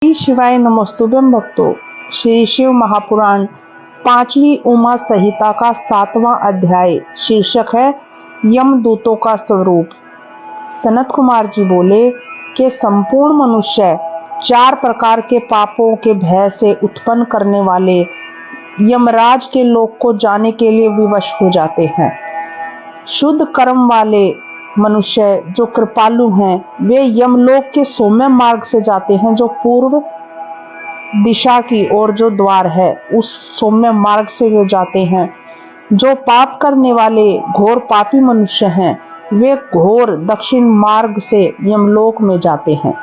श्री शिवाय नमस्तुभ्यं भक्तों। श्री शिव महापुराण 5वीं उमा संहिता का 7वां अध्याय शीर्षक है यमदूतों का स्वरूप। सनत कुमार जी बोले कि संपूर्ण मनुष्य 4 प्रकार के पापों के भय से उत्पन्न करने वाले यमराज के लोक को जाने के लिए विवश हो जाते हैं। शुद्ध कर्म वाले मनुष्य जो कृपालु हैं वे यमलोक के सौम्य मार्ग से जाते हैं, जो पूर्व दिशा की ओर जो द्वार है उस सौम्य मार्ग से वे जाते हैं। जो पाप करने वाले घोर पापी मनुष्य हैं वे घोर दक्षिण मार्ग से यमलोक में जाते हैं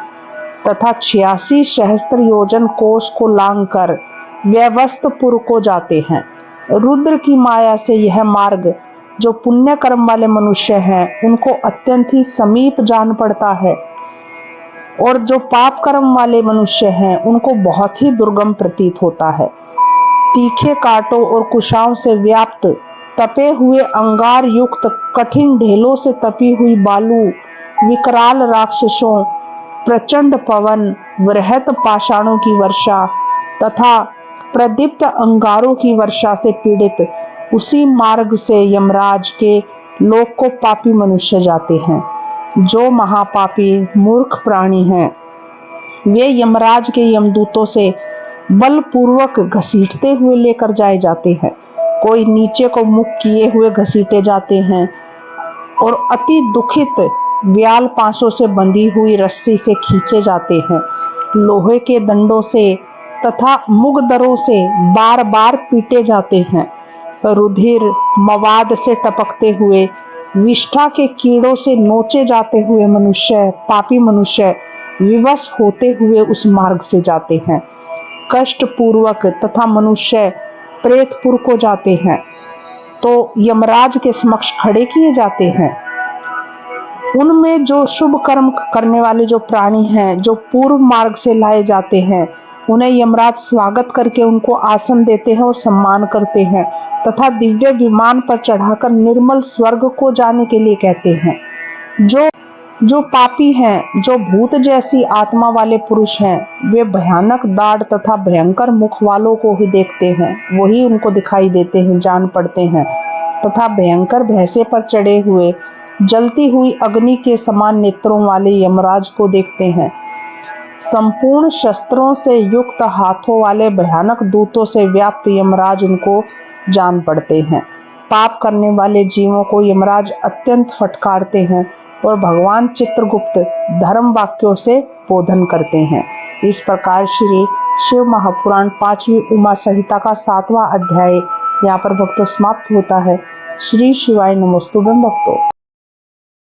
तथा 86 सहस्त्र योजन कोष को लांघकर व्यवस्थपुर को जाते हैं। रुद्र की माया से यह मार्ग जो पुण्य कर्म वाले मनुष्य हैं उनको अत्यंत ही समीप जान पड़ता है और जो पाप कर्म वाले मनुष्य हैं उनको बहुत ही दुर्गम प्रतीत होता है। तीखे कांटों और कुशाओं से व्याप्त तपे हुए अंगार युक्त कठिन ढेलों से तपी हुई बालू, विकराल राक्षसों, प्रचंड पवन, वृहत पाषाणों की वर्षा तथा प्रदीप्त अंगारों की वर्षा से पीड़ित उसी मार्ग से यमराज के लोक को पापी मनुष्य जाते हैं। जो महापापी मूर्ख प्राणी हैं वे यमराज के यमदूतों से बलपूर्वक घसीटते हुए लेकर जाए जाते हैं। कोई नीचे को मुख किए हुए घसीटे जाते हैं और अति दुखित व्याल पांसों से बंधी हुई रस्सी से खींचे जाते हैं। लोहे के दंडों से तथा मुगदरों से बार बार पीटे जाते हैं। रुधिर मवाद से टपकते हुए, विष्ठा के कीड़ों से नोचे जाते हुए पापी मनुष्य विवश होते हुए उस मार्ग से जाते हैं। कष्ट पूर्वक तथा मनुष्य प्रेतपुर को जाते हैं तो यमराज के समक्ष खड़े किए जाते हैं। उनमें जो शुभ कर्म करने वाले जो प्राणी हैं जो पूर्व मार्ग से लाए जाते हैं उन्हें यमराज स्वागत करके उनको आसन देते हैं और सम्मान करते हैं तथा दिव्य विमान पर चढ़ाकर निर्मल स्वर्ग को जाने के लिए कहते हैं। जो पापी हैं, जो भूत जैसी आत्मा वाले पुरुष हैं, वे भयानक दाढ़ तथा भयंकर मुख वालों को ही देखते हैं, वही उनको दिखाई देते हैं, जान पड़ते हैं तथा भयंकर भैंसे पर चढ़े हुए जलती हुई अग्नि के समान नेत्रों वाले यमराज को देखते हैं। संपूर्ण शस्त्रों से युक्त हाथों वाले भयानक दूतों से व्याप्त यमराज उनको जान पड़ते हैं। पाप करने वाले जीवों को यमराज अत्यंत फटकारते हैं और भगवान चित्रगुप्त धर्म वाक्यों से बोधन करते हैं। इस प्रकार श्री शिव महापुराण 5वीं उमा संहिता का 7वां अध्याय यहाँ पर भक्तों समाप्त होता है। श्री शिवाय नमस्तुभ्यं भक्तों।